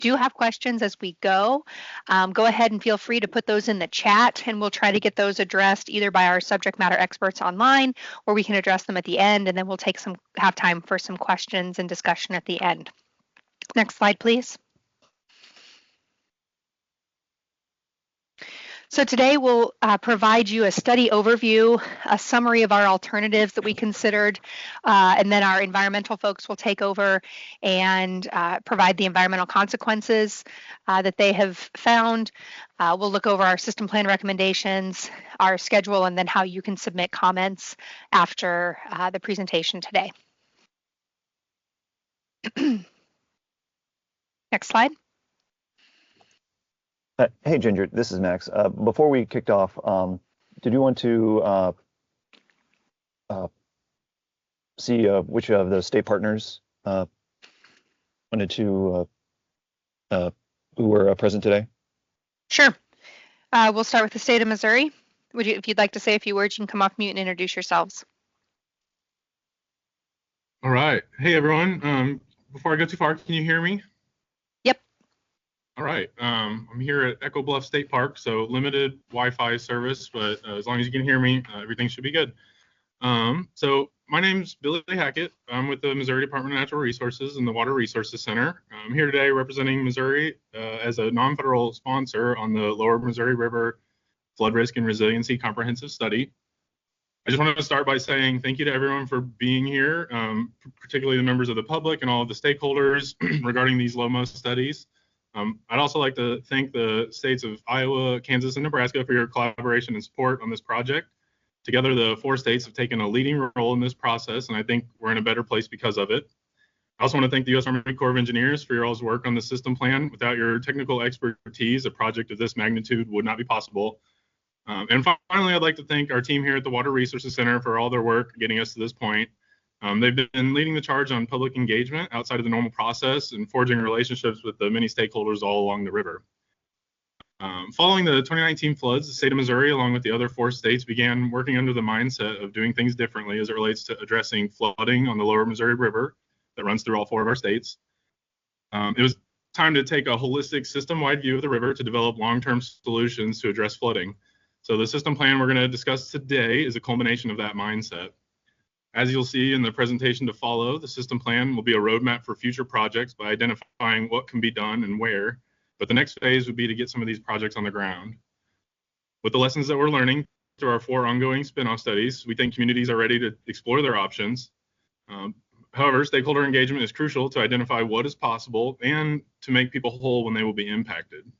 do have questions as we go, go ahead and feel free to put those in the chat, and we'll try to get those addressed either by our subject matter experts online, or we can address them at the end, and then we'll have time for some questions and discussion at the end. Next slide, please. So today we'll provide you a study overview, a summary of our alternatives that we considered, and then our environmental folks will take over and provide the environmental consequences that they have found. We'll look over our system plan recommendations, our schedule, and then how you can submit comments after the presentation today. Next slide. Hey, Ginger, this is Max. Before we kicked off, did you want to see which of the state partners wanted to, who were present today? Sure. We'll start with the state of Missouri. If you'd like to say a few words, you can come off mute and introduce yourselves. All right. Hey, everyone. Before I go too far, can you hear me? All right, I'm here at Echo Bluff State Park, so limited Wi-Fi service, but as long as you can hear me, everything should be good. So my name's Billy Hackett. I'm with the Missouri Department of Natural Resources and the Water Resources Center. I'm here today representing Missouri as a non-federal sponsor on the Lower Missouri River Flood Risk and Resiliency Comprehensive Study. I just wanted to start by saying thank you to everyone for being here, particularly the members of the public and all of the stakeholders regarding these LOMO studies. I'd also like to thank the states of Iowa, Kansas, and Nebraska for your collaboration and support on this project. Together, the 4 states have taken a leading role in this process, and I think we're in a better place because of it. I also want to thank the U.S. Army Corps of Engineers for your all's work on the system plan. Without your technical expertise, a project of this magnitude would not be possible. And finally, I'd like to thank our team here at the Water Resources Center for all their work getting us to this point. They've been leading the charge on public engagement outside of the normal process and forging relationships with the many stakeholders all along the river. Following the 2019 floods, the state of Missouri, along with the other 4 states, began working under the mindset of doing things differently as it relates to addressing flooding on the Lower Missouri River that runs through all 4 of our states. It was time to take a holistic system-wide view of the river to develop long-term solutions to address flooding. So the system plan we're going to discuss today is a culmination of that mindset. As you'll see in the presentation to follow, the system plan will be a roadmap for future projects by identifying what can be done and where, but the next phase would be to get some of these projects on the ground. With the lessons that we're learning through our 4 ongoing spin-off studies, we think communities are ready to explore their options. However, stakeholder engagement is crucial to identify what is possible and to make people whole when they will be impacted.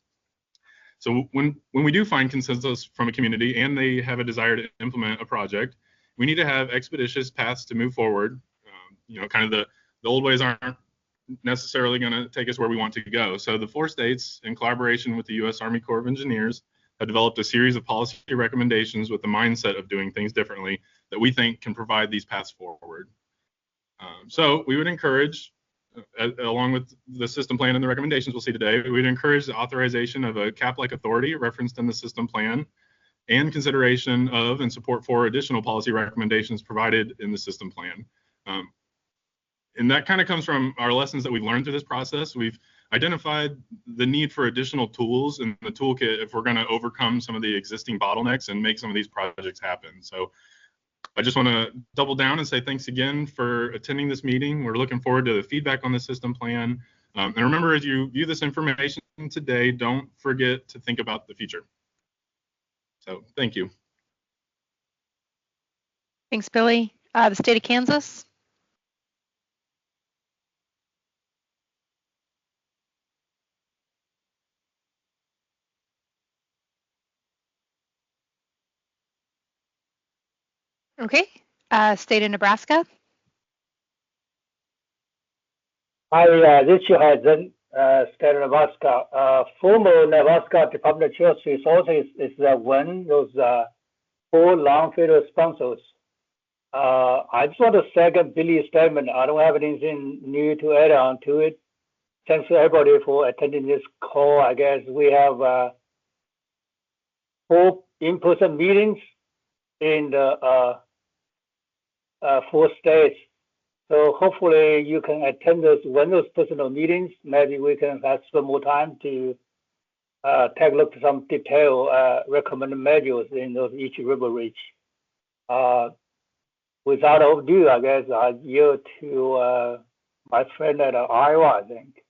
So when we do find consensus from a community and they have a desire to implement a project, we need to have expeditious paths to move forward. Kind of the old ways aren't necessarily going to take us where we want to go. So the 4 states, in collaboration with the U.S. Army Corps of Engineers, have developed a series of policy recommendations with the mindset of doing things differently that we think can provide these paths forward. So we would encourage, along with the system plan and the recommendations we'll see today, we would encourage the authorization of a CAP-like authority referenced in the system plan, and consideration of and support for additional policy recommendations provided in the system plan. And that kind of comes from our lessons that we've learned through this process. We've identified the need for additional tools in the toolkit if we're going to overcome some of the existing bottlenecks and make some of these projects happen. So I just want to double down and say thanks again for attending this meeting. We're looking forward to the feedback on the system plan. And remember, as you view this information today, don't forget to think about the future. So thank you. Thanks, Billy. The state of Kansas. Okay. State of Nebraska. Hi, this is Hudson, state of Nebraska. Former Nebraska Department of Natural Resources is one of those 4 long-federal sponsors. I just want to second Billy's statement. I don't have anything new to add on to it. Thanks to everybody for attending this call. I guess we have 4 in-person meetings in the 4 states. So hopefully you can attend those personal meetings. Maybe we can have some more time to take a look at some detailed recommended measures in each river reach. Without overdue, I guess I yield to my friend at Iowa, I think.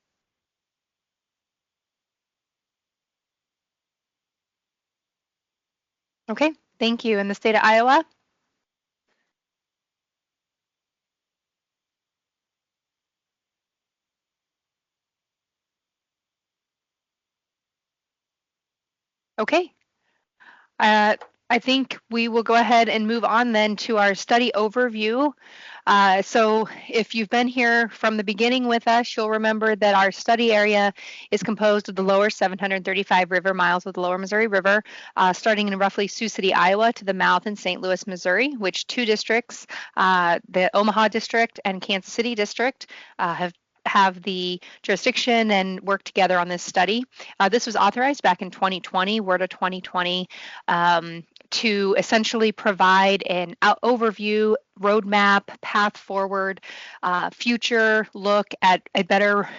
Okay, thank you. In the state of Iowa? Okay. I think we will go ahead and move on then to our study overview. So if you've been here from the beginning with us, you'll remember that our study area is composed of the lower 735 river miles of the lower Missouri River, starting in roughly Sioux City, Iowa to the mouth in St. Louis, Missouri, which two districts, the Omaha district and Kansas City district, have the jurisdiction and work together on this study. This was authorized back in 2020, WRDA 2020, to essentially provide an overview, roadmap, path forward, future look at a better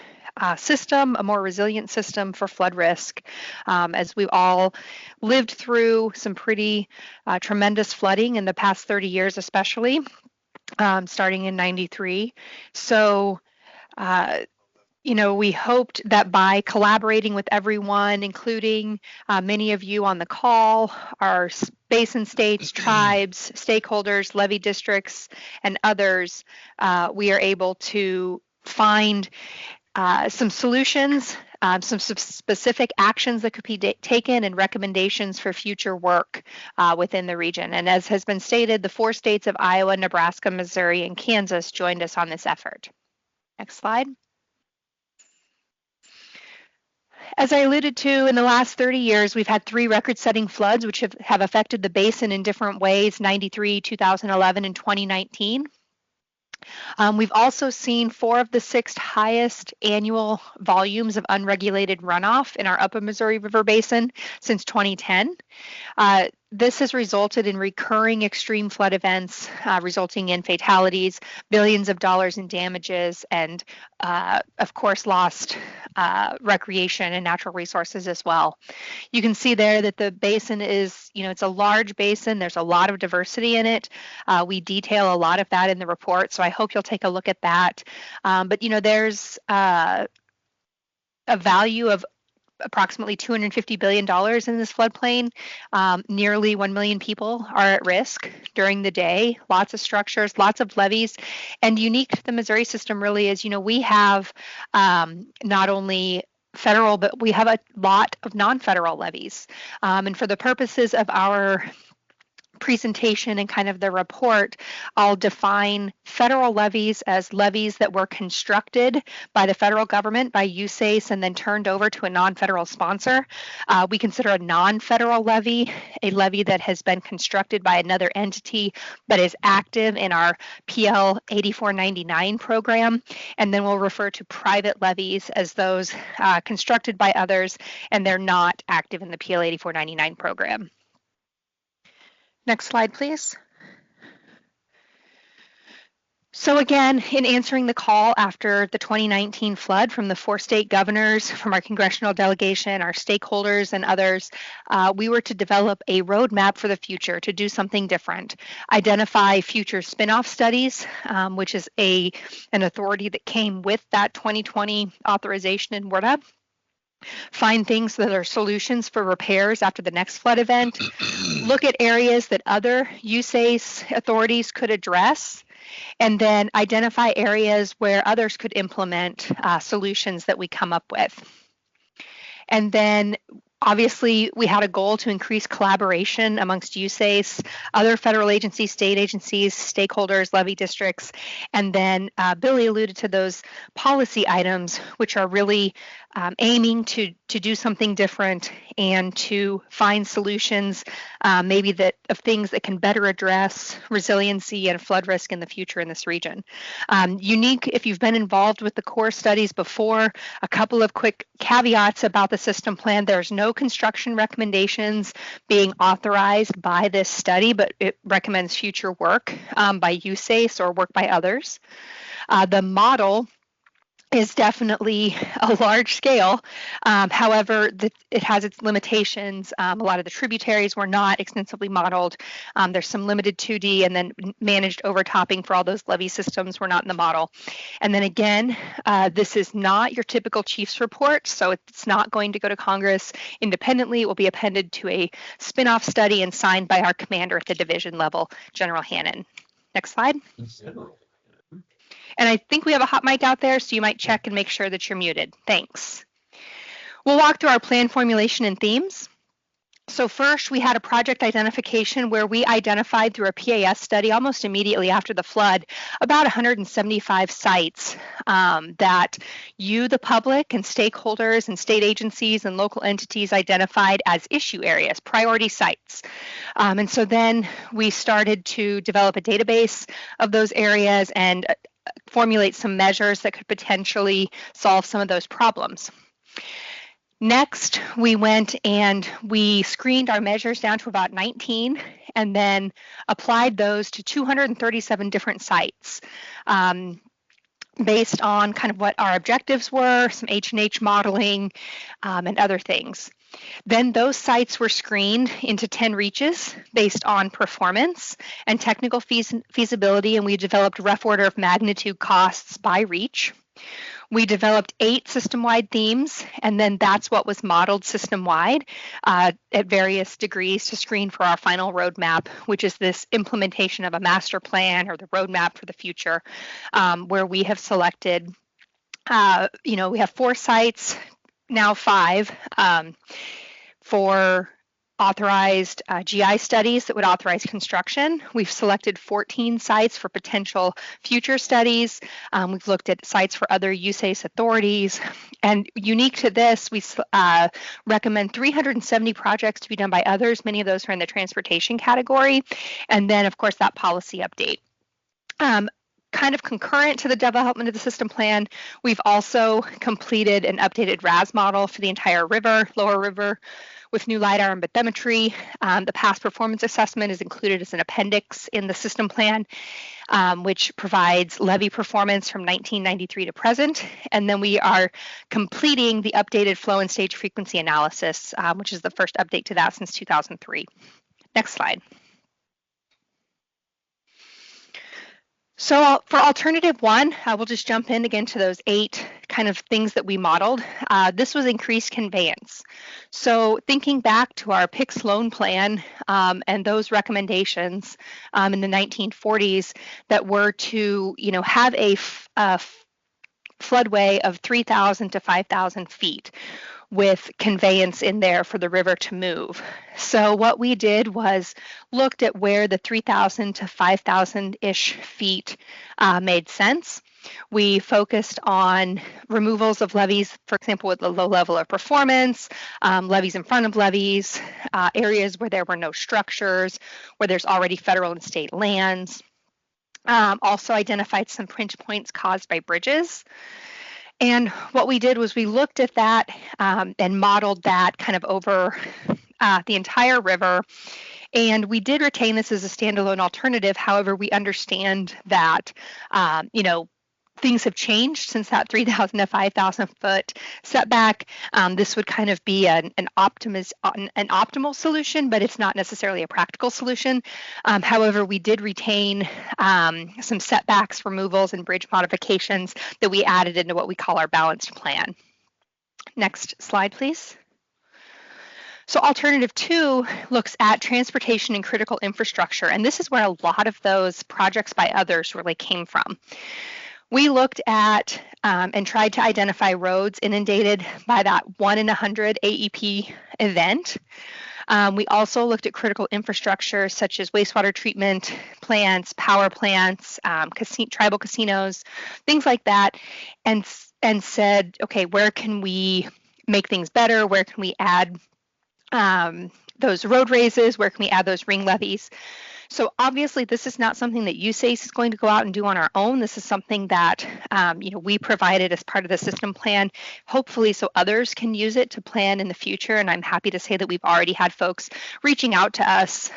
system, a more resilient system for flood risk, as we've all lived through some pretty tremendous flooding in the past 30 years, especially starting in 93. So we hoped that by collaborating with everyone, including many of you on the call, our basin states, tribes, stakeholders, levee districts, and others, we are able to find some solutions, some specific actions that could be taken, and recommendations for future work within the region. And as has been stated, the 4 states of Iowa, Nebraska, Missouri, and Kansas joined us on this effort. Next slide. As I alluded to, in the last 30 years, we've had 3 record-setting floods which have affected the basin in different ways, 93, 2011, and 2019. We've also seen 4 of the 6 highest annual volumes of unregulated runoff in our upper Missouri River Basin since 2010. This has resulted in recurring extreme flood events, resulting in fatalities, billions of dollars in damages, and of course, lost recreation and natural resources as well. You can see there that the basin is, it's a large basin. There's a lot of diversity in it. We detail a lot of that in the report, so I hope you'll take a look at that. But, there's a value of approximately $250 billion in this floodplain. Nearly 1 million people are at risk during the day. Lots of structures, lots of levees. And unique to the Missouri system really is, we have not only federal, but we have a lot of non-federal levees. And for the purposes of our presentation and kind of the report, I'll define federal levees as levees that were constructed by the federal government, by USACE, and then turned over to a non-federal sponsor. We consider a non-federal levee a levee that has been constructed by another entity but is active in our PL 8499 program. And then we'll refer to private levees as those constructed by others and they're not active in the PL 8499 program. Next slide, please. So again, in answering the call after the 2019 flood from the 4 state governors, from our congressional delegation, our stakeholders, and others, we were to develop a roadmap for the future to do something different, identify future spinoff studies, which is an authority that came with that 2020 authorization in WRDA. Find things that are solutions for repairs after the next flood event, look at areas that other USACE authorities could address, and then identify areas where others could implement solutions that we come up with. And then obviously, we had a goal to increase collaboration amongst USACE, other federal agencies, state agencies, stakeholders, levee districts, and then Billy alluded to those policy items, which are really aiming to do something different and to find solutions, maybe of things that can better address resiliency and flood risk in the future in this region. Unique, if you've been involved with the core studies before, a couple of quick caveats about the system plan. There's no construction recommendations being authorized by this study, but it recommends future work by USACE or work by others. The model is definitely a large scale. However, it has its limitations. A lot of the tributaries were not extensively modeled. There's some limited 2D, and then managed overtopping for all those levee systems were not in the model. And then again, this is not your typical chief's report, so it's not going to go to Congress independently. It will be appended to a spin-off study and signed by our commander at the division level, General Hannon. Next slide. And I think we have a hot mic out there, so you might check and make sure that you're muted. Thanks. We'll walk through our plan formulation and themes. So first, we had a project identification where we identified through a PAS study almost immediately after the flood about 175 sites that you, the public, and stakeholders and state agencies and local entities identified as issue areas, priority sites. And so then we started to develop a database of those areas and formulate some measures that could potentially solve some of those problems. Next, we went and we screened our measures down to about 19 and then applied those to 237 different sites based on kind of what our objectives were, some H&H modeling, and other things. Then those sites were screened into 10 reaches based on performance and technical feasibility, and we developed rough order of magnitude costs by reach. We developed 8 system-wide themes, and then that's what was modeled system-wide at various degrees to screen for our final roadmap, which is this implementation of a master plan or the roadmap for the future, where we have selected, we have 4 sites, now 5, for authorized GI studies that would authorize construction. We've selected 14 sites for potential future studies. We've looked at sites for other USACE authorities. And unique to this, we recommend 370 projects to be done by others. Many of those are in the transportation category. And then, of course, that policy update. Kind of concurrent to the development of the system plan, we've also completed an updated RAS model for the entire river, lower river, with new LiDAR and bathymetry. The past performance assessment is included as an appendix in the system plan, which provides levee performance from 1993 to present. And then we are completing the updated flow and stage frequency analysis, which is the first update to that since 2003. Next slide. So for alternative 1, we'll just jump in again to those 8 kind of things that we modeled. This was increased conveyance. So thinking back to our PICS loan plan and those recommendations in the 1940s that were to, have a floodway of 3,000 to 5,000 feet with conveyance in there for the river to move. So what we did was looked at where the 3,000 to 5,000-ish feet made sense. We focused on removals of levees, for example, with a low level of performance, levees in front of levees, areas where there were no structures, where there's already federal and state lands. Also identified some pinch points caused by bridges. And what we did was we looked at that and modeled that kind of over the entire river. And we did retain this as a standalone alternative. However, we understand that, things have changed since that 3,000 to 5,000 foot setback. This would kind of be an optimal solution, but it's not necessarily a practical solution. However, we did retain some setbacks, removals, and bridge modifications that we added into what we call our balanced plan. Next slide, please. So alternative 2 looks at transportation and critical infrastructure, and this is where a lot of those projects by others really came from. We looked at and tried to identify roads inundated by that 1 in 100 AEP event. We also looked at critical infrastructure such as wastewater treatment plants, power plants, tribal casinos, things like that, and said, okay, where can we make things better? Where can we add those road raises? Where can we add those ring levees? So obviously, this is not something that USACE is going to go out and do on our own. This is something that we provided as part of the system plan, hopefully so others can use it to plan in the future. And I'm happy to say that we've already had folks reaching out to us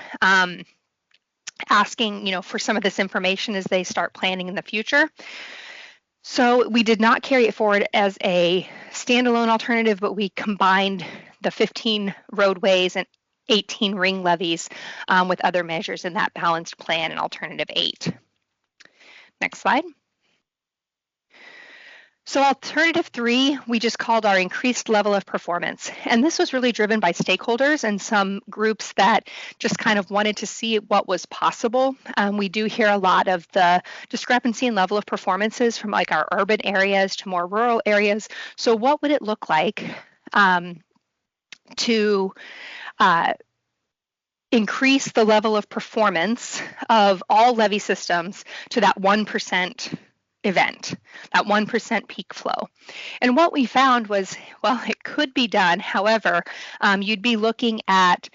asking, for some of this information as they start planning in the future. So we did not carry it forward as a standalone alternative, but we combined the 15 roadways and 18 ring levees with other measures in that balanced plan in alternative 8. Next slide. So alternative 3, we just called our increased level of performance. And this was really driven by stakeholders and some groups that just kind of wanted to see what was possible. We do hear a lot of the discrepancy in level of performances from like our urban areas to more rural areas. So what would it look like to increase the level of performance of all levee systems to that 1% event, that 1% peak flow? And what we found was, well, it could be done. However, you'd be looking at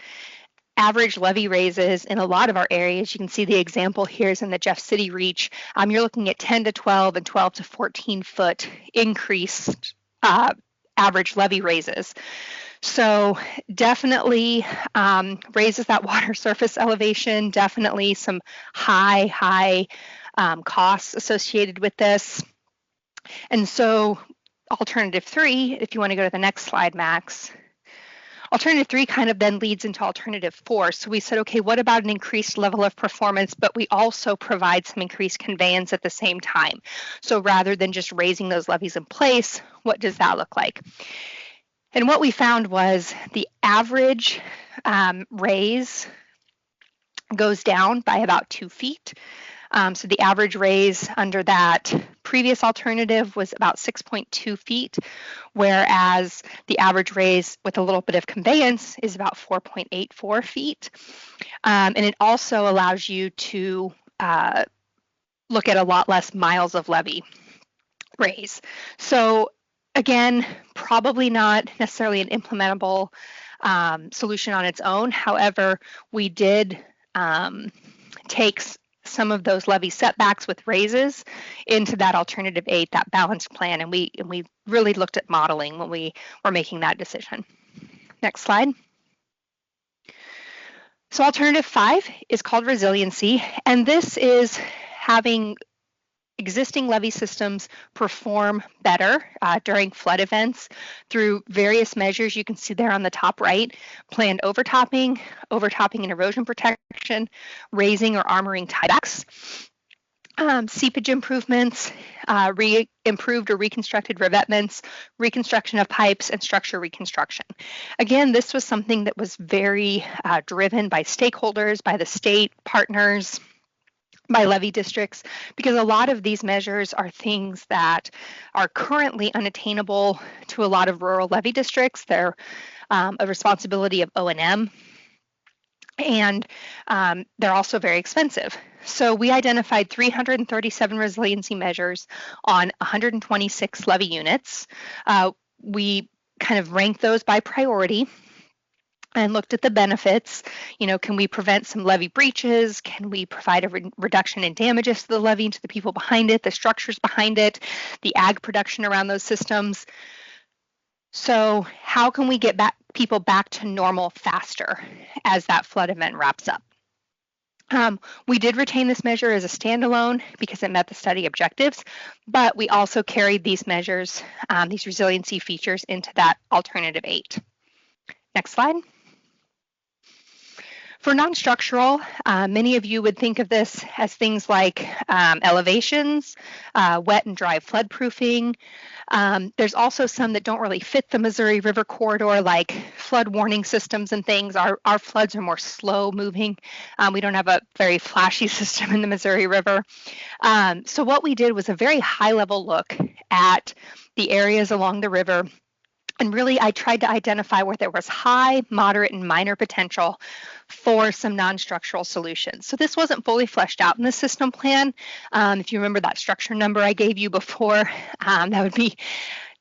average levee raises in a lot of our areas. You can see the example here is in the Jeff City Reach. You're looking at 10 to 12 and 12 to 14 foot increased average levee raises. So definitely raises that water surface elevation, definitely some high costs associated with this. And so alternative 3, if you want to go to the next slide, Max, alternative 3 kind of then leads into alternative 4. So we said, okay, what about an increased level of performance, but we also provide some increased conveyance at the same time. So rather than just raising those levees in place, what does that look like? And what we found was the average raise goes down by about 2 feet. So the average raise under that previous alternative was about 6.2 feet, whereas the average raise with a little bit of conveyance is about 4.84 feet. And it also allows you to look at a lot less miles of levee raise. So again, probably not necessarily an implementable solution on its own. However, we did take some of those levee setbacks with raises into that alternative 8, that balanced plan, and we really looked at modeling when we were making that decision. Next slide. So alternative 5 is called resiliency, and this is having existing levee systems perform better during flood events through various measures. You can see there on the top right, planned overtopping and erosion protection, raising or armoring tiebacks, seepage improvements, improved or reconstructed revetments, reconstruction of pipes, and structure reconstruction. Again, this was something that was very driven by stakeholders, by the state partners, by levee districts, because a lot of these measures are things that are currently unattainable to a lot of rural levee districts. They're a responsibility of O&M, and they're also very expensive. So we identified 337 resiliency measures on 126 levee units. We kind of ranked those by priority and looked at the benefits. You know, can we prevent some levee breaches? Can we provide a reduction in damages to the levee and to the people behind it, the structures behind it, the ag production around those systems? So how can we get people back to normal faster as that flood event wraps up? We did retain this measure as a standalone because it met the study objectives, but we also carried these measures, these resiliency features, into that alternative 8. Next slide. For non-structural, many of you would think of this as things like elevations, wet and dry flood proofing. There's also some that don't really fit the Missouri River corridor, like flood warning systems and things. Our floods are more slow moving. We don't have a very flashy system in the Missouri River. So what we did was a very high level look at the areas along the river. And really, I tried to identify where there was high, moderate, and minor potential for some non-structural solutions. So this wasn't fully fleshed out in the system plan. If you remember that structure number I gave you before, that would be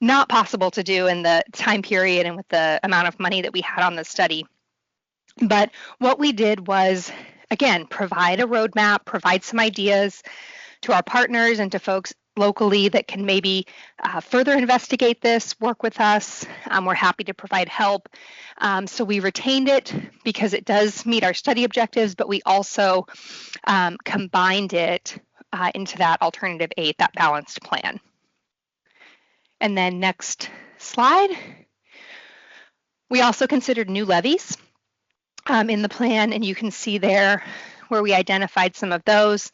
not possible to do in the time period and with the amount of money that we had on the study. But what we did was, again, provide a roadmap, provide some ideas to our partners and to folks locally that can maybe further investigate this, work with us. We're happy to provide help. So we retained it because it does meet our study objectives, but we also combined it into that alternative 8, that balanced plan. And then next slide. We also considered new levees in the plan, and you can see there where we identified some of those.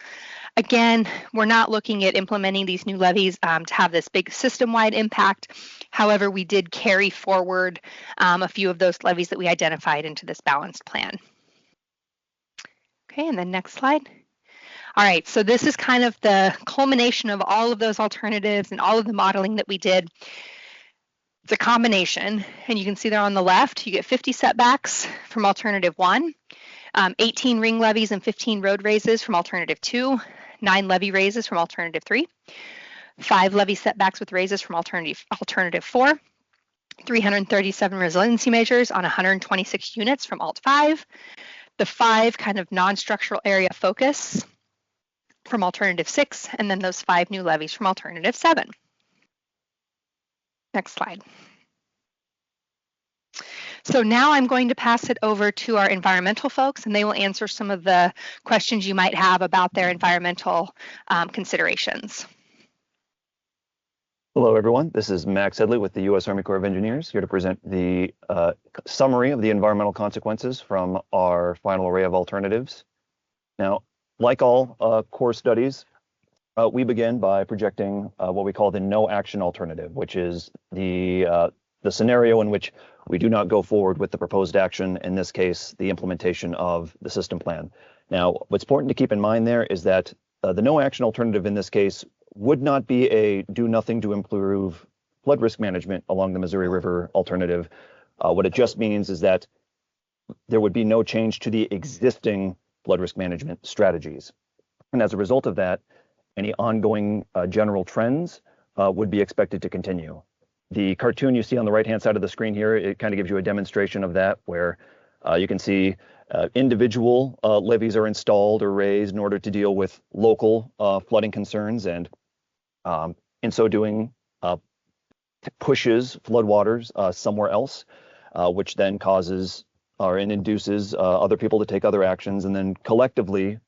Again, we're not looking at implementing these new levees to have this big system-wide impact. However, we did carry forward a few of those levees that we identified into this balanced plan. Okay, and then next slide. All right, so this is kind of the culmination of all of those alternatives and all of the modeling that we did. It's a combination, and you can see there on the left, you get 50 setbacks from alternative 1, 18 ring levees and 15 road raises from alternative 2, 9 levee raises from alternative 3, 5 levee setbacks with raises from alternative 4, 337 resiliency measures on 126 units from alt 5, the 5 kind of non-structural area focus from alternative 6, and then those 5 new levees from alternative 7. Next slide. So now I'm going to pass it over to our environmental folks, and they will answer some of the questions you might have about their environmental considerations. Hello, everyone. This is Max Headley with the U.S. Army Corps of Engineers, here to present the summary of the environmental consequences from our final array of alternatives. Now, like all core studies, we begin by projecting what we call the no action alternative, which is the scenario in which we do not go forward with the proposed action, in this case, the implementation of the system plan. Now, what's important to keep in mind there is that the no action alternative in this case would not be a do nothing to improve flood risk management along the Missouri River alternative. What it just means is that there would be no change to the existing flood risk management strategies. And as a result of that, any ongoing general trends would be expected to continue. The cartoon you see on the right-hand side of the screen here, it kind of gives you a demonstration of that, where you can see individual levees are installed or raised in order to deal with local flooding concerns, and in so doing, pushes floodwaters somewhere else, which then causes or induces other people to take other actions, and then collectively,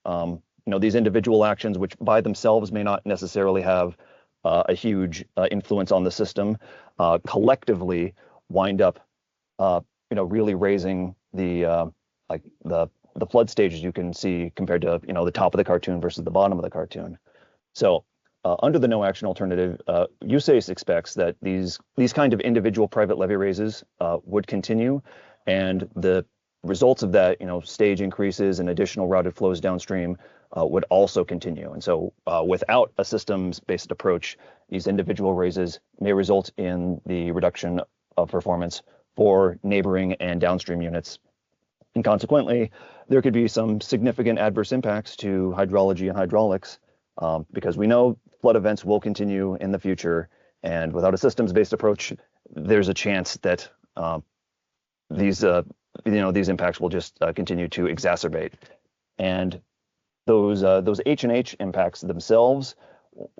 these individual actions, which by themselves may not necessarily have a huge influence on the system, collectively wind up, really raising the flood stages you can see compared to the top of the cartoon versus the bottom of the cartoon. So under the no action alternative, USACE expects that these kind of individual private levee raises would continue, and the results of that, stage increases and additional routed flows downstream would also continue. And so without a systems-based approach, these individual raises may result in the reduction of performance for neighboring and downstream units. And consequently, there could be some significant adverse impacts to hydrology and hydraulics, because we know flood events will continue in the future. And without a systems-based approach, there's a chance that these impacts will just continue to exacerbate. And those H&H impacts themselves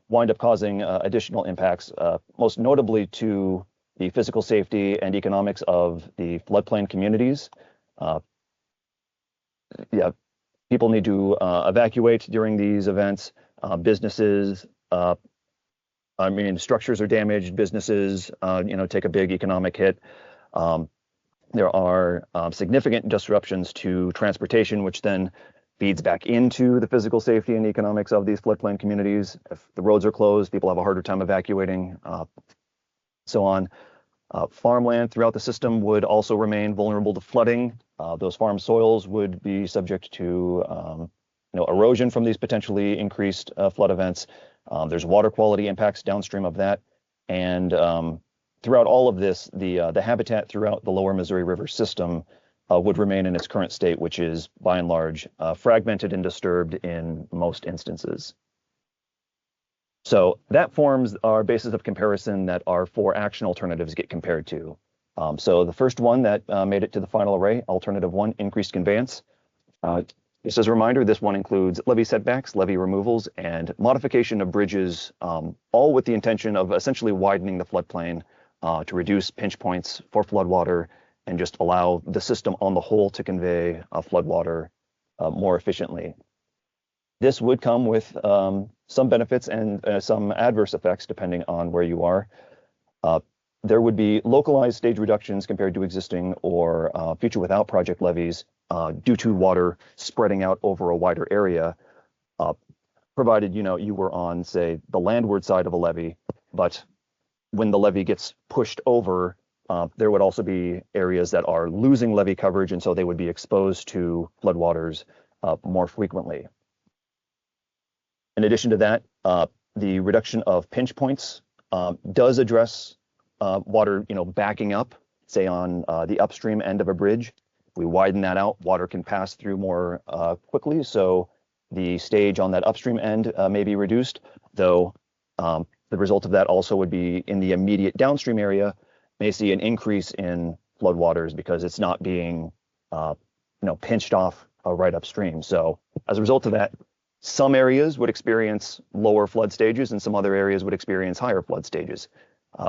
wind up causing additional impacts, most notably to the physical safety and economics of the floodplain communities. People need to evacuate during these events. Businesses, structures are damaged. Businesses, take a big economic hit. There are significant disruptions to transportation, which then feeds back into the physical safety and economics of these floodplain communities. If the roads are closed, people have a harder time evacuating, so on. Farmland throughout the system would also remain vulnerable to flooding. Those farm soils would be subject to erosion from these potentially increased flood events. There's water quality impacts downstream of that. And throughout all of this, the habitat throughout the lower Missouri River system would remain in its current state, which is by and large fragmented and disturbed in most instances. So that forms our basis of comparison that our 4 action alternatives get compared to. So the first one that made it to the final array, alternative 1, increased conveyance. Just as a reminder, this one includes levee setbacks, levee removals, and modification of bridges, all with the intention of essentially widening the floodplain to reduce pinch points for floodwater and just allow the system on the whole to convey floodwater more efficiently. This would come with some benefits and some adverse effects depending on where you are. There would be localized stage reductions compared to existing or future without project levees due to water spreading out over a wider area, provided you were on, say, the landward side of a levee, but when the levee gets pushed over, there would also be areas that are losing levee coverage, and so they would be exposed to floodwaters more frequently. In addition to that, the reduction of pinch points does address water, backing up, say on the upstream end of a bridge. If we widen that out, water can pass through more quickly, so the stage on that upstream end may be reduced, though the result of that also would be in the immediate downstream area may see an increase in floodwaters because it's not being pinched off right upstream. So as a result of that, some areas would experience lower flood stages and some other areas would experience higher flood stages.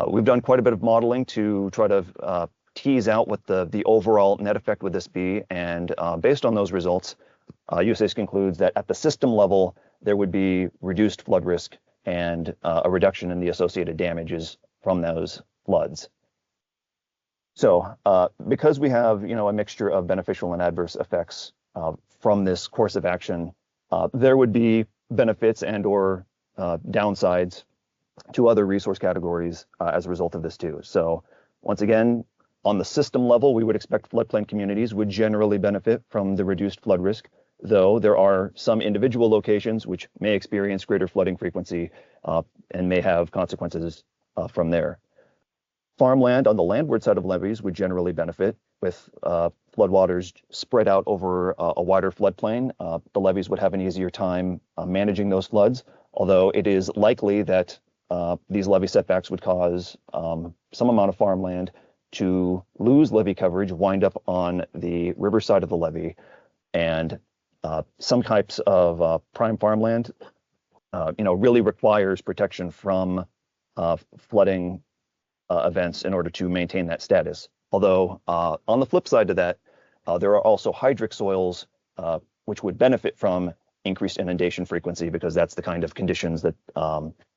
We've done quite a bit of modeling to try to tease out what the overall net effect would this be, and based on those results, USAID concludes that at the system level, there would be reduced flood risk and a reduction in the associated damages from those floods. So because we have a mixture of beneficial and adverse effects from this course of action, there would be benefits and or downsides to other resource categories as a result of this too. So once again, on the system level, we would expect floodplain communities would generally benefit from the reduced flood risk, though there are some individual locations which may experience greater flooding frequency and may have consequences from there. Farmland on the landward side of levees would generally benefit with floodwaters spread out over a wider floodplain. The levees would have an easier time managing those floods, although it is likely that these levee setbacks would cause some amount of farmland to lose levee coverage, wind up on the river side of the levee, and some types of prime farmland, really requires protection from flooding events in order to maintain that status. Although on the flip side of that, there are also hydric soils which would benefit from increased inundation frequency because that's the kind of conditions that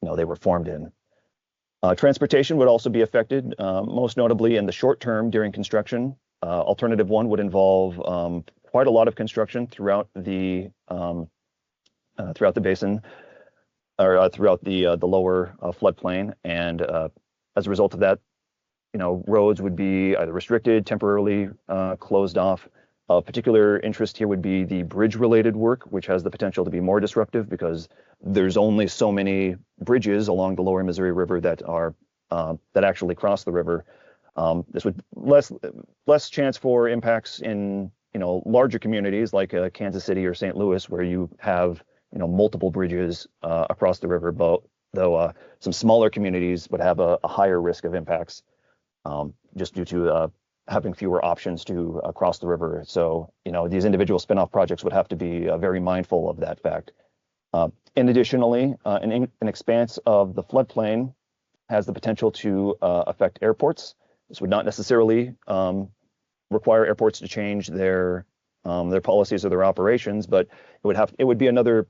they were formed in. Transportation would also be affected, most notably in the short term during construction. Alternative one would involve quite a lot of construction throughout the basin or throughout the lower floodplain, and as a result of that, roads would be either restricted, temporarily closed off. Of particular interest here would be the bridge-related work, which has the potential to be more disruptive because there's only so many bridges along the lower Missouri River that are that actually cross the river. This would less chance for impacts in larger communities like Kansas City or St. Louis, where you have multiple bridges across the river. Though some smaller communities would have a higher risk of impacts just due to having fewer options to cross the river. So, these individual spin-off projects would have to be very mindful of that fact. And additionally, an expanse of the floodplain has the potential to affect airports. This would not necessarily require airports to change their policies or their operations, but it would be another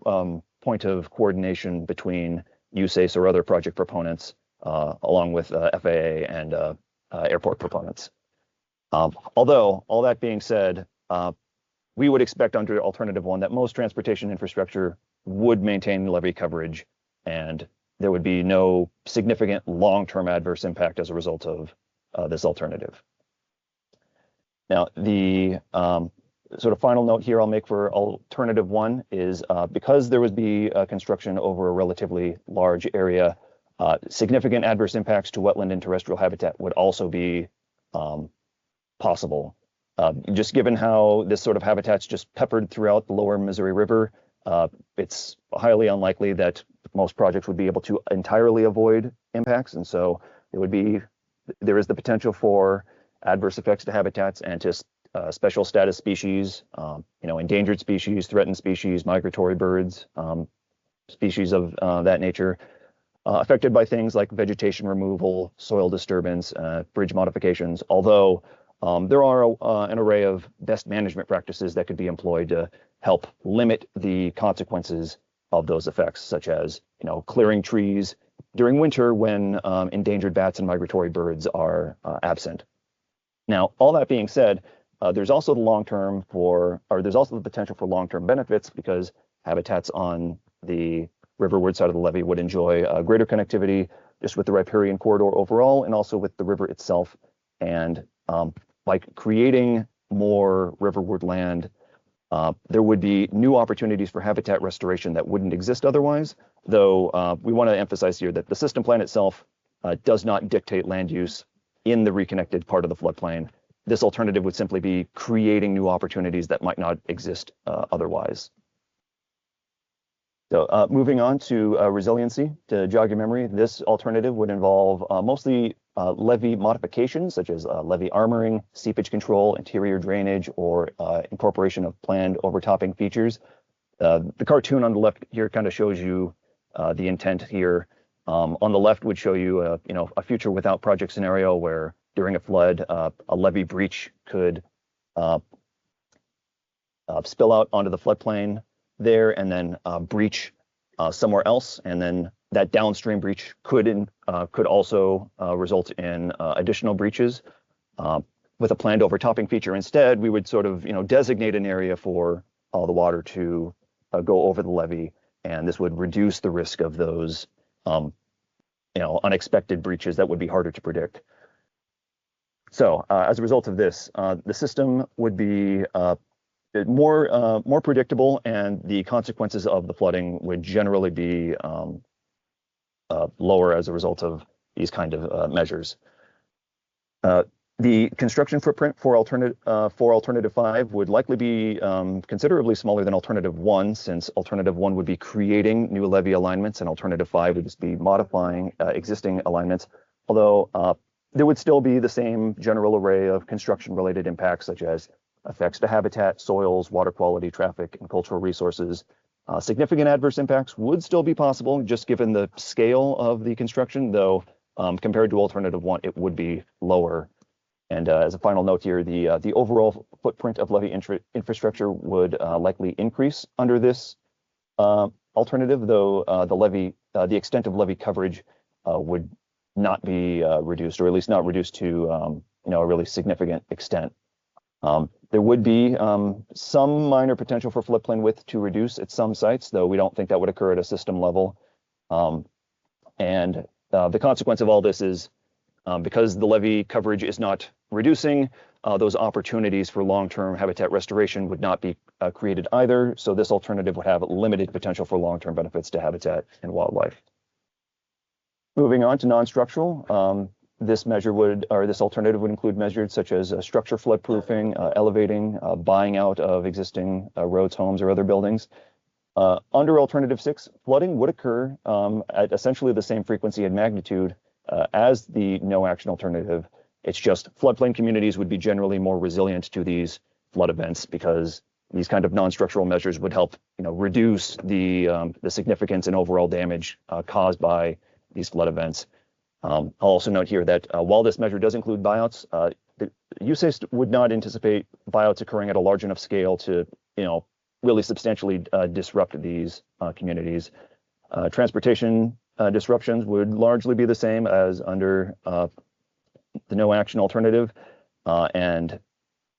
point of coordination between USACE or other project proponents, along with FAA and airport proponents. Although, all that being said, we would expect under alternative one that most transportation infrastructure would maintain levee coverage, and there would be no significant long-term adverse impact as a result of this alternative. Now, the sort of final note here I'll make for alternative one is because there would be construction over a relatively large area, significant adverse impacts to wetland and terrestrial habitat would also be possible. Just given how this sort of habitat's just peppered throughout the lower Missouri River, it's highly unlikely that most projects would be able to entirely avoid impacts. And so there is the potential for adverse effects to habitats and to special status species, endangered species, threatened species, migratory birds, species of that nature, affected by things like vegetation removal, soil disturbance, bridge modifications, although there are an array of best management practices that could be employed to help limit the consequences of those effects, such as clearing trees, during winter when endangered bats and migratory birds are absent. Now, all that being said, there's also there's also the potential for long-term benefits because habitats on the riverward side of the levee would enjoy greater connectivity just with the riparian corridor overall and also with the river itself. And by creating more riverward land, there would be new opportunities for habitat restoration that wouldn't exist otherwise, though we want to emphasize here that the system plan itself does not dictate land use in the reconnected part of the floodplain. This alternative would simply be creating new opportunities that might not exist otherwise. So moving on to resiliency, to jog your memory, this alternative would involve mostly levee modifications, such as levee armoring, seepage control, interior drainage, or incorporation of planned overtopping features. The cartoon on the left here kind of shows you the intent here. On the left would show you, a future without project scenario where during a flood, a levee breach could spill out onto the floodplain there and then breach somewhere else, and then that downstream breach could also result in additional breaches. With a planned overtopping feature instead, we would sort of designate an area for all the water to go over the levee, and this would reduce the risk of those unexpected breaches that would be harder to predict. So as a result of this, the system would be more predictable, and the consequences of the flooding would generally be lower as a result of these kind of measures. The construction footprint for alternative 5 would likely be considerably smaller than alternative 1, since alternative 1 would be creating new levee alignments and alternative 5 would just be modifying existing alignments, although there would still be the same general array of construction-related impacts, such as effects to habitat, soils, water quality, traffic, and cultural resources. Significant adverse impacts would still be possible, just given the scale of the construction, though compared to alternative 1, it would be lower. And as a final note here, the overall footprint of levee infrastructure would likely increase under this alternative, though the extent of levee coverage would not be reduced, or at least not reduced to a really significant extent. There would be some minor potential for floodplain width to reduce at some sites, though we don't think that would occur at a system level. And the consequence of all this is because the levee coverage is not reducing, those opportunities for long-term habitat restoration would not be created either. So this alternative would have limited potential for long-term benefits to habitat and wildlife. Moving on to non-structural, this alternative would include measures such as structure floodproofing, elevating, buying out of existing roads, homes, or other buildings. Under alternative 6, flooding would occur at essentially the same frequency and magnitude as the no action alternative. It's just floodplain communities would be generally more resilient to these flood events because these kind of non-structural measures would help reduce the significance and overall damage caused by these flood events. I'll also note here that while this measure does include buyouts, the USACE would not anticipate buyouts occurring at a large enough scale to, really substantially disrupt these communities. Transportation disruptions would largely be the same as under the no action alternative, and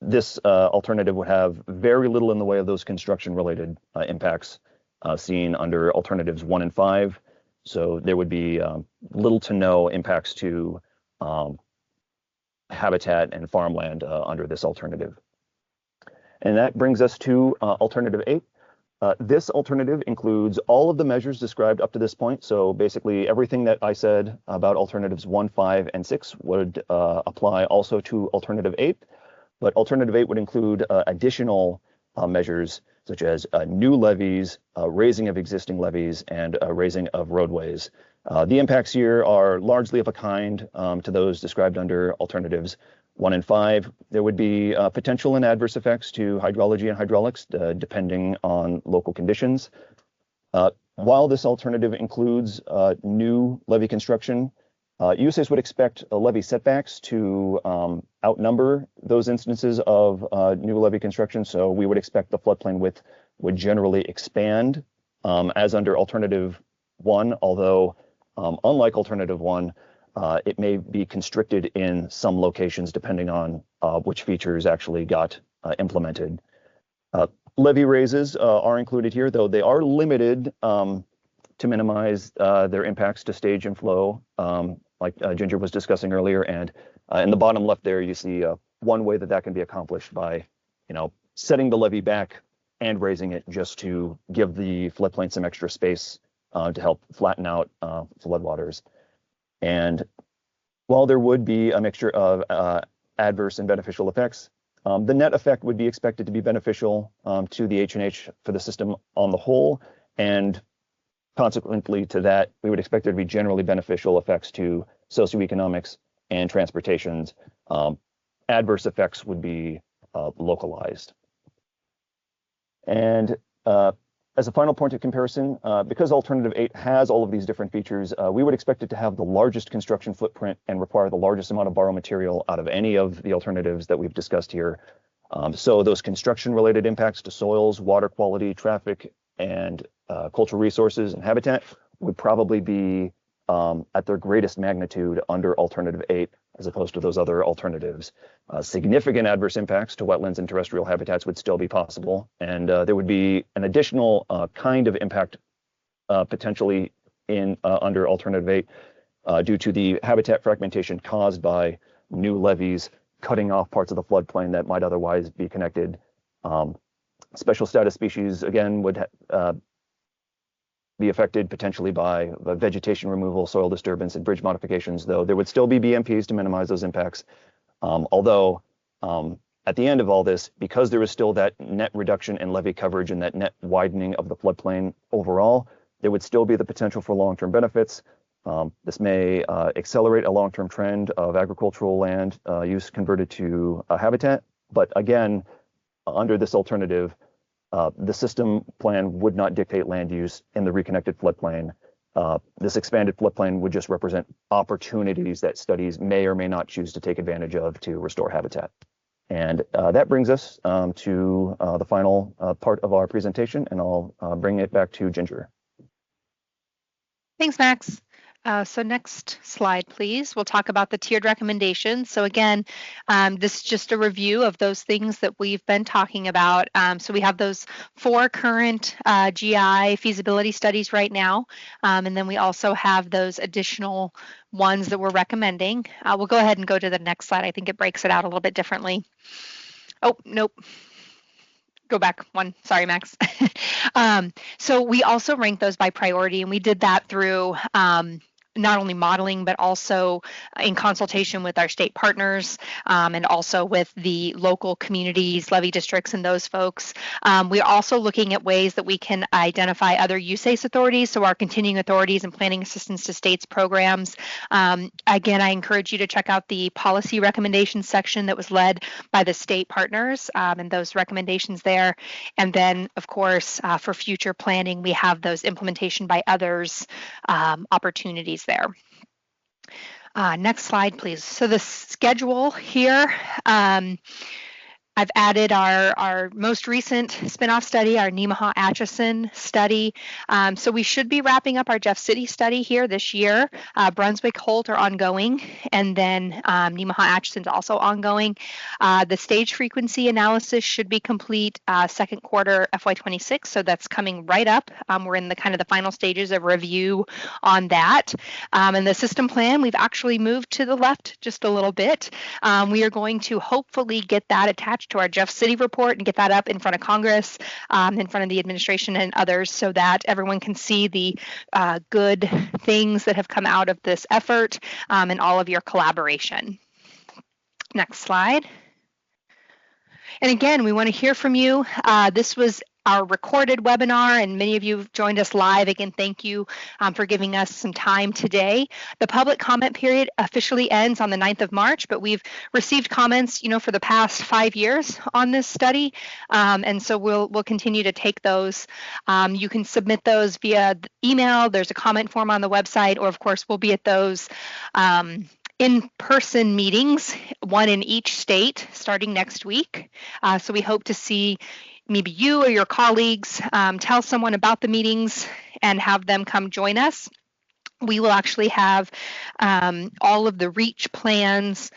this alternative would have very little in the way of those construction-related impacts seen under alternatives 1 and 5. So there would be little to no impacts to habitat and farmland under this alternative. And that brings us to alternative 8. This alternative includes all of the measures described up to this point. So basically everything that I said about alternatives 1, 5, and 6 would apply also to alternative 8. But alternative 8 would include additional measures such as new levees, raising of existing levees, and raising of roadways. The impacts here are largely of a kind to those described under alternatives 1 and 5. There would be potential and adverse effects to hydrology and hydraulics depending on local conditions. While this alternative includes new levee construction, USACE would expect levee setbacks to outnumber those instances of new levee construction. So we would expect the floodplain width would generally expand as under alternative 1, although Unlike alternative one, it may be constricted in some locations depending on which features actually got implemented. Levee raises are included here, though they are limited to minimize their impacts to stage and flow, like Ginger was discussing earlier. And in the bottom left there, you see one way that that can be accomplished by, setting the levee back and raising it just to give the floodplain some extra space to help flatten out floodwaters. And while there would be a mixture of adverse and beneficial effects, the net effect would be expected to be beneficial to the H&H for the system on the whole, and consequently to that, we would expect there to be generally beneficial effects to socioeconomics and transportations. Adverse effects would be localized. And as a final point of comparison, because Alternative 8 has all of these different features, we would expect it to have the largest construction footprint and require the largest amount of borrow material out of any of the alternatives that we've discussed here. So those construction-related impacts to soils, water quality, traffic, and cultural resources and habitat would probably be at their greatest magnitude under Alternative 8, as opposed to those other alternatives. Significant adverse impacts to wetlands and terrestrial habitats would still be possible, and there would be an additional kind of impact potentially in under Alternative 8 due to the habitat fragmentation caused by new levees cutting off parts of the floodplain that might otherwise be connected. Special status species, again, would be affected potentially by vegetation removal, soil disturbance, and bridge modifications, though there would still be BMPs to minimize those impacts. Although at the end of all this, because there is still that net reduction in levee coverage and that net widening of the floodplain overall, there would still be the potential for long-term benefits. This may accelerate a long-term trend of agricultural land use converted to habitat. But again, under this alternative, the system plan would not dictate land use in the reconnected floodplain. This expanded floodplain would just represent opportunities that studies may or may not choose to take advantage of to restore habitat. And that brings us to the final part of our presentation, and I'll bring it back to Ginger. Thanks, Max. So next slide, please. We'll talk about the tiered recommendations. So again, this is just a review of those things that we've been talking about. So we have those 4 current GI feasibility studies right now. And then we also have those additional ones that we're recommending. We'll go ahead and go to the next slide. I think it breaks it out a little bit differently. Oh, nope. Go back one. Sorry, Max. So we also rank those by priority, and we did that through not only modeling, but also in consultation with our state partners and also with the local communities, levee districts, and those folks. We're also looking at ways that we can identify other USACE authorities, so our continuing authorities and planning assistance to states programs. Again, I encourage you to check out the policy recommendations section that was led by the state partners and those recommendations there. And then, of course, for future planning, we have those implementation by others opportunities there. Next slide, please. So the schedule here, I've added our most recent spinoff study, our Nemaha-Atchison study. So we should be wrapping up our Jeff City study here this year. Brunswick-Holt are ongoing, and then Nemaha-Atchison is also ongoing. The stage frequency analysis should be complete second quarter FY26, so that's coming right up. We're in the kind of the final stages of review on that. And the system plan, we've actually moved to the left just a little bit. We are going to hopefully get that attached to our Jeff City report and get that up in front of Congress, in front of the administration and others, so that everyone can see the good things that have come out of this effort and all of your collaboration. Next slide. And again, we want to hear from you. This was our recorded webinar, and many of you have joined us live. Again, thank you for giving us some time today. The public comment period officially ends on the 9th of March, but we've received comments, for the past 5 years on this study, and so we'll continue to take those. You can submit those via email. There's a comment form on the website, or of course, we'll be at those in-person meetings, one in each state, starting next week. So we hope to see maybe you or your colleagues tell someone about the meetings and have them come join us. we will actually have all of the REACH plans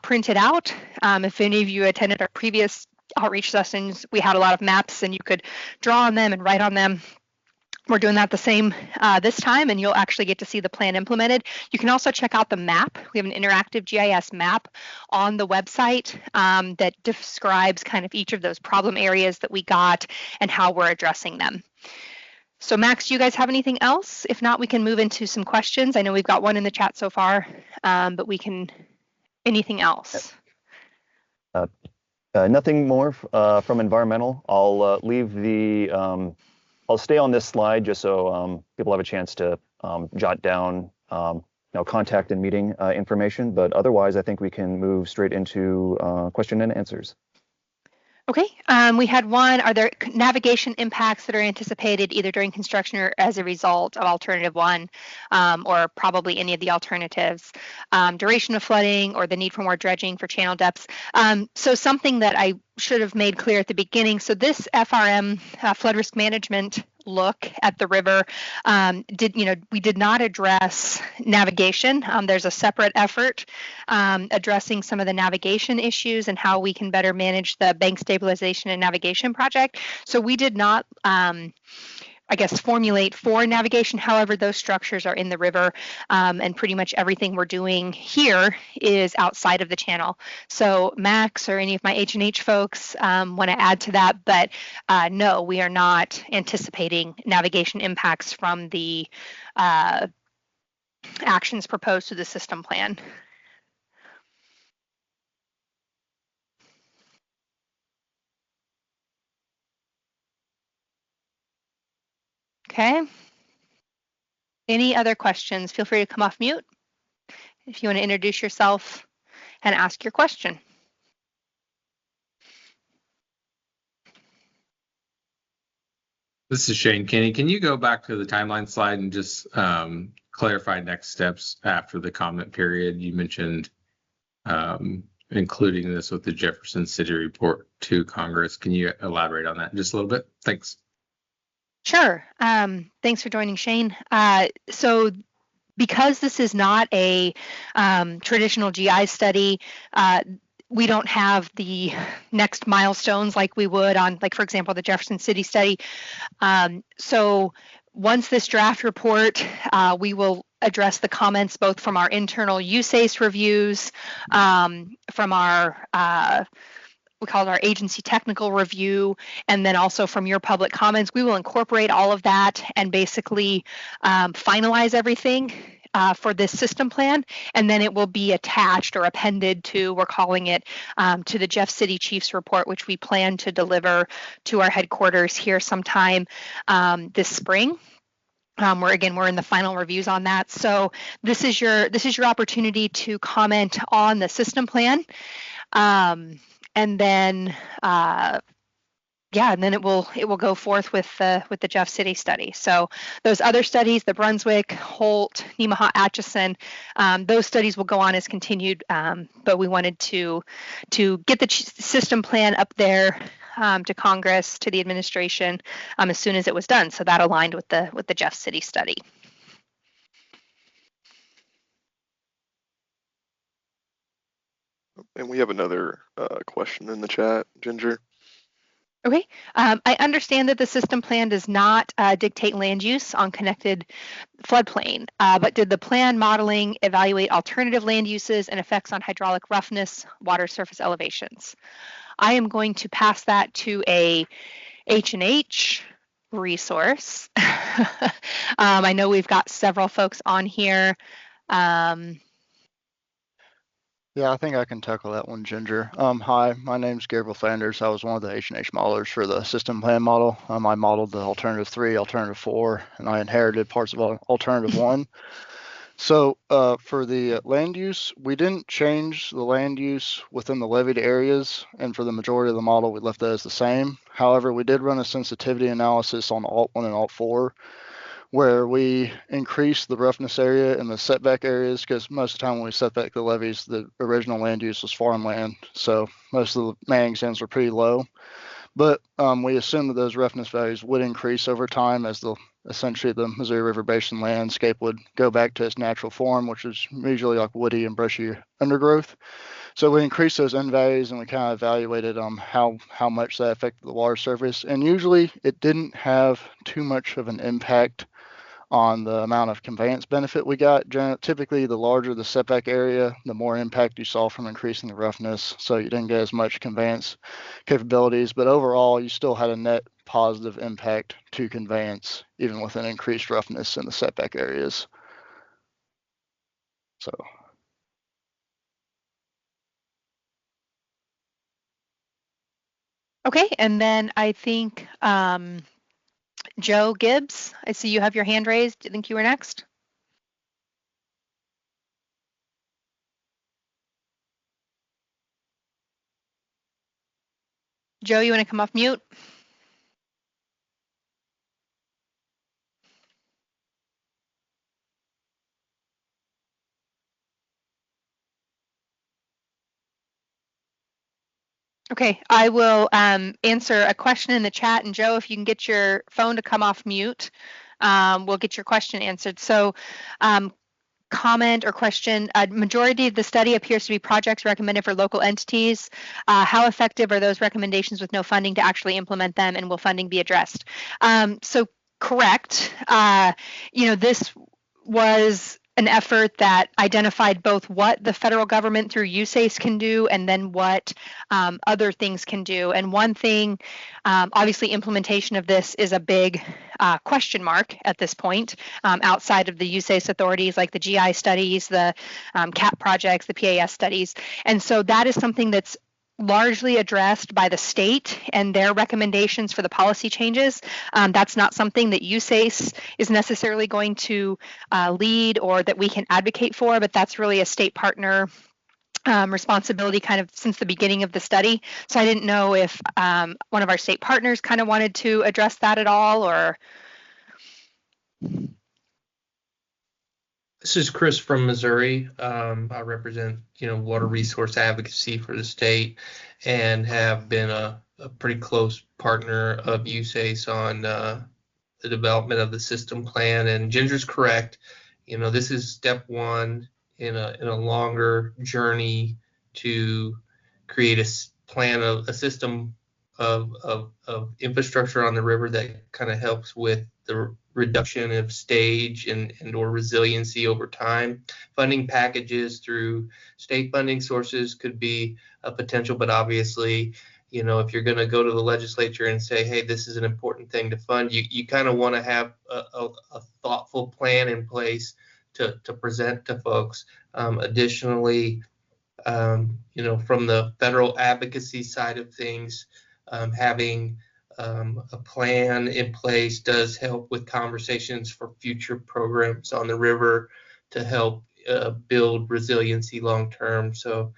printed out. If any of you attended our previous outreach sessions, we had a lot of maps and you could draw on them and write on them. We're doing that the same this time, and you'll actually get to see the plan implemented. You can also check out the map. We have an interactive GIS map on the website that describes kind of each of those problem areas that we got and how we're addressing them. So Max, do you guys have anything else? If not, we can move into some questions. I know we've got one in the chat so far, but we can, anything else? Nothing more from environmental. I'll leave the, I'll stay on this slide just so people have a chance to jot down contact and meeting information, but otherwise I think we can move straight into question and answers. Okay, we had one, are there navigation impacts that are anticipated either during construction or as a result of alternative one, or probably any of the alternatives, duration of flooding or the need for more dredging for channel depths? So something that I should have made clear at the beginning, so this FRM, flood risk management look at the river, we did not address navigation. There's a separate effort addressing some of the navigation issues and how we can better manage the bank stabilization and navigation project. So we did not formulate for navigation. However, those structures are in the river, and pretty much everything we're doing here is outside of the channel. So Max or any of my H&H folks want to add to that, but no, we are not anticipating navigation impacts from the actions proposed to the system plan. Okay. Any other questions? Feel free to come off mute if you want to introduce yourself and ask your question. This is Shane Kenny. Can you go back to the timeline slide and just clarify next steps after the comment period? You mentioned including this with the Jefferson City report to Congress. Can you elaborate on that just a little bit? Thanks. Sure. Thanks for joining, Shane. So because this is not a traditional GI study, we don't have the next milestones like we would on, like, for example, the Jefferson City study. So once this draft report, we will address the comments both from our internal USACE reviews, from our we call it our agency technical review, and then also from your public comments. We will incorporate all of that and basically finalize everything for this system plan, and then it will be attached or appended to, we're calling it, to the Jeff City Chiefs report, which we plan to deliver to our headquarters here sometime this spring. We're in the final reviews on that. So this is your opportunity to comment on the system plan. And then and then it will go forth with the Jeff City study. So those other studies, the Brunswick, Holt, Nemaha, Atchison, those studies will go on as continued. But we wanted to get the system plan up there to Congress, to the administration, as soon as it was done. So that aligned with the Jeff City study. And we have another question in the chat, Ginger. Okay, I understand that the system plan does not dictate land use on connected floodplain, but did the plan modeling evaluate alternative land uses and effects on hydraulic roughness, water surface elevations? I am going to pass that to a H&H resource. I know we've got several folks on here. Yeah, I think I can tackle that one, Ginger. Hi, my name's Gabriel Flanders. I was one of the H&H modelers for the system plan model. I modeled the alternative 3, alternative 4, and I inherited parts of alternative 1. So for the land use, we didn't change the land use within the levied areas, and for the majority of the model, we left that as the same. However, we did run a sensitivity analysis on Alt 1 and Alt 4, where we increased the roughness area in the setback areas, because most of the time when we set back the levees, the original land use was farmland. So most of the manning sands were pretty low. But we assumed that those roughness values would increase over time as the essentially the Missouri River Basin landscape would go back to its natural form, which is usually like woody and brushy undergrowth. So we increased those N values and we kind of evaluated how much that affected the water surface. And usually it didn't have too much of an impact on the amount of conveyance benefit we got. Typically, the larger the setback area, the more impact you saw from increasing the roughness. So you didn't get as much conveyance capabilities, but overall, you still had a net positive impact to conveyance, even with an increased roughness in the setback areas. So. Okay, and then I think Joe Gibbs, I see you have your hand raised. Do you think you were next? Joe, you want to come off mute? Okay, I will answer a question in the chat, and Joe, if you can get your phone to come off mute, we'll get your question answered. So comment or question, majority of the study appears to be projects recommended for local entities. How effective are those recommendations with no funding to actually implement them, and will funding be addressed? So correct, this was an effort that identified both what the federal government through USACE can do and then what other things can do. And one thing, obviously implementation of this is a big question mark at this point, outside of the USACE authorities like the GI studies, the CAP projects, the PAS studies. And so that is something that's largely addressed by the state and their recommendations for the policy changes. That's not something that USACE is necessarily going to lead or that we can advocate for, but that's really a state partner responsibility kind of since the beginning of the study. So I didn't know if one of our state partners kind of wanted to address that at all, or. This is Chris from Missouri. I represent, water resource advocacy for the state and have been a pretty close partner of USACE on the development of the system plan. And Ginger's correct. This is step one in a longer journey to create a plan of a system of infrastructure on the river that kind of helps with the reduction of stage and or resiliency over time. Funding packages through state funding sources could be a potential, but obviously, if you're going to go to the legislature and say, hey, this is an important thing to fund, you kind of want to have a thoughtful plan in place to present to folks. Additionally, from the federal advocacy side of things, having a plan in place does help with conversations for future programs on the river to help build resiliency long term. So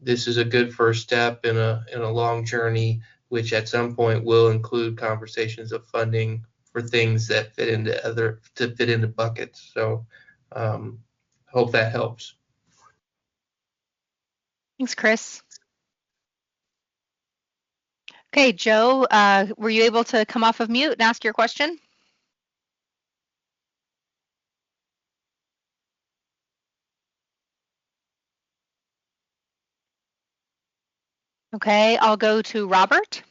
this is a good first step in a long journey, which at some point will include conversations of funding for things that fit into buckets. So hope that helps. Thanks, Chris. Okay, Joe, were you able to come off of mute and ask your question? Okay, I'll go to Robert.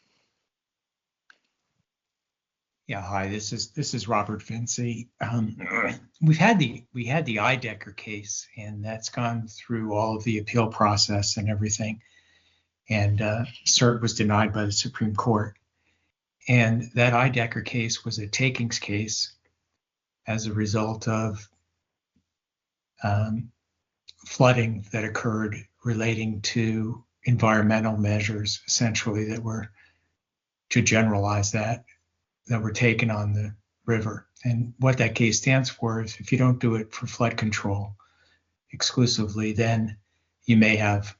Yeah, hi. This is Robert Vinci. We had the Idecker case, and that's gone through all of the appeal process and everything. And cert was denied by the Supreme Court. And that Idecker case was a takings case as a result of flooding that occurred relating to environmental measures, essentially, that were, to generalize that were taken on the river. And what that case stands for is if you don't do it for flood control exclusively, then you may have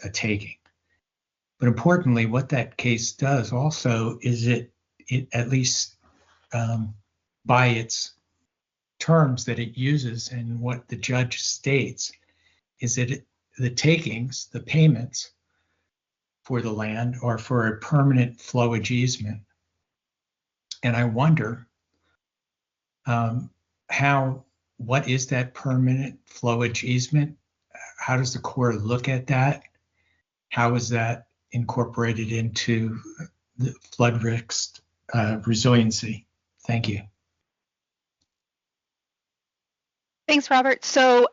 a taking. But importantly, what that case does also is it at least by its terms that it uses and what the judge states is that the takings, the payments for the land are for a permanent flowage easement. And I wonder What is that permanent flowage easement? How does the Corps look at that? How is that incorporated into the flood risk resiliency? Thank you. Thanks, Robert. So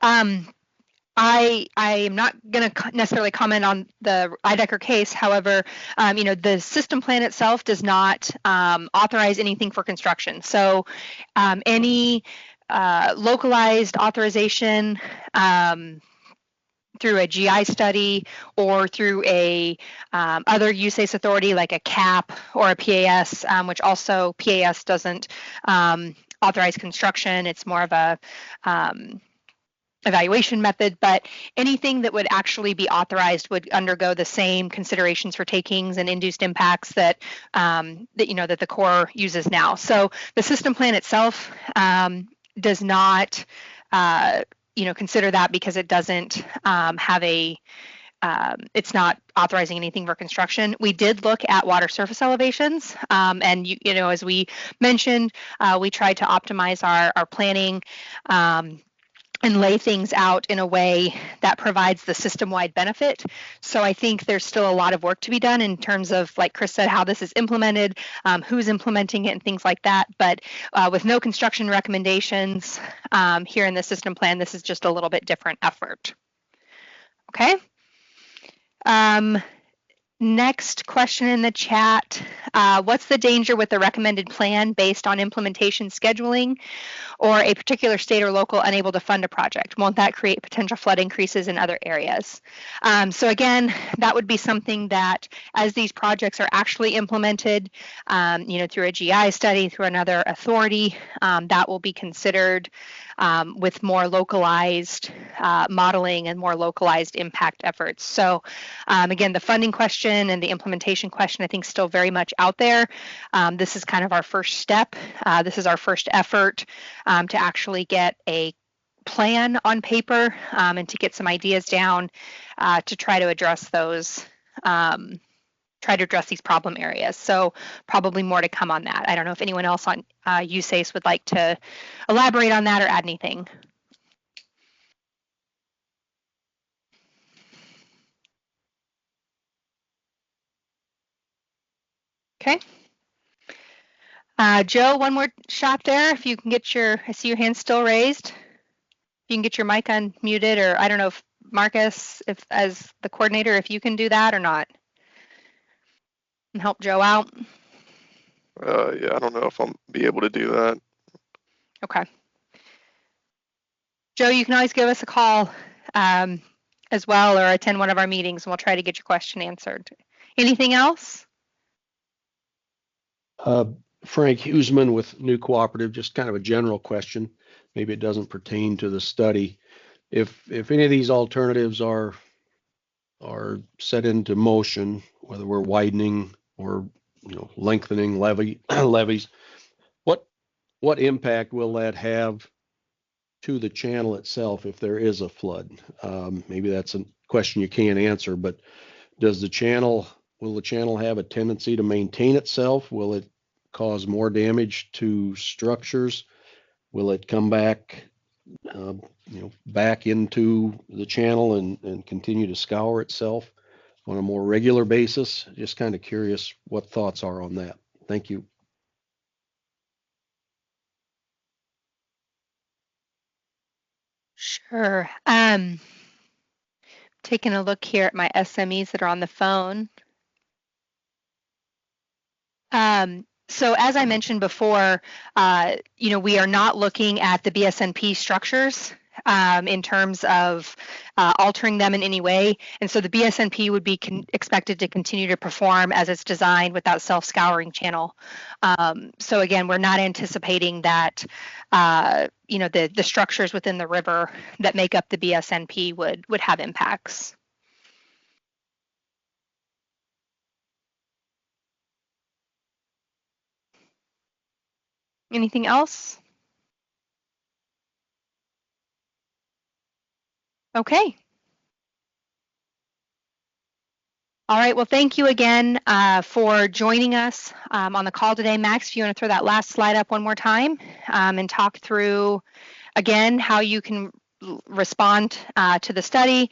I am not going to necessarily comment on the Eidecker case. However, the system plan itself does not authorize anything for construction. So any localized authorization through a GI study or through a other USACE authority like a CAP or a PAS, which also PAS doesn't authorize construction. It's more of a evaluation method, but anything that would actually be authorized would undergo the same considerations for takings and induced impacts that that the Corps uses now. So the system plan itself does not consider that because it doesn't have it's not authorizing anything for construction. We did look at water surface elevations, and as we mentioned, we tried to optimize our planning and lay things out in a way that provides the system-wide benefit. So I think there's still a lot of work to be done in terms of, like Chris said, how this is implemented, who's implementing it, and things like that. But with no construction recommendations here in the system plan, this is just a little bit different effort. Okay. Next question in the chat. What's the danger with the recommended plan based on implementation scheduling or a particular state or local unable to fund a project? Won't that create potential flood increases in other areas? So again, that would be something that as these projects are actually implemented, through a GI study, through another authority, that will be considered with more localized modeling and more localized impact efforts. So again, the funding question and the implementation question, I think, still very much out there. This is kind of our first step. This is our first effort to actually get a plan on paper and to get some ideas down to try to address those, these problem areas. So probably more to come on that. I don't know if anyone else on USACE would like to elaborate on that or add anything. Okay. Joe, one more shot there. If you can get I see your hand still raised. If you can get your mic unmuted, or I don't know if Marcus, if as the coordinator, if you can do that or not. And help Joe out. Yeah, I don't know if I'll be able to do that. Okay. Joe, you can always give us a call as well, or attend one of our meetings, and we'll try to get your question answered. Anything else? Frank Huseman with New Cooperative, just kind of a general question. Maybe it doesn't pertain to the study. If any of these alternatives are set into motion, whether we're widening or lengthening levees, what impact will that have to the channel itself if there is a flood? Maybe that's a question you can't answer, but will the channel have a tendency to maintain itself? Will it cause more damage to structures? Will it come back, back into the channel and continue to scour itself on a more regular basis? Just kind of curious what thoughts are on that. Thank you. Sure. Taking a look here at my SMEs that are on the phone. So as I mentioned before, we are not looking at the BSNP structures in terms of altering them in any way. And so the BSNP would be expected to continue to perform as it's designed with that self-scouring channel. So again, we're not anticipating that, the structures within the river that make up the BSNP would have impacts. Anything else? Okay. All right. Well, thank you again for joining us on the call today. Max, if you want to throw that last slide up one more time and talk through again how you can respond to the study.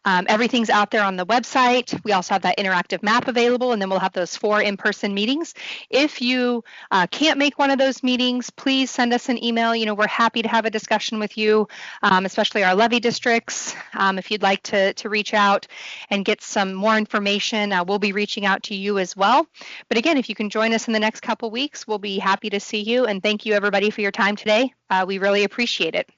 Everything's out there on the website. We also have that interactive map available, and then we'll have those 4 in-person meetings. If you can't make one of those meetings, please send us an email. We're happy to have a discussion with you, especially our levy districts. If you'd like to reach out and get some more information, we'll be reaching out to you as well. But again, if you can join us in the next couple weeks, we'll be happy to see you. And thank you, everybody, for your time today. We really appreciate it.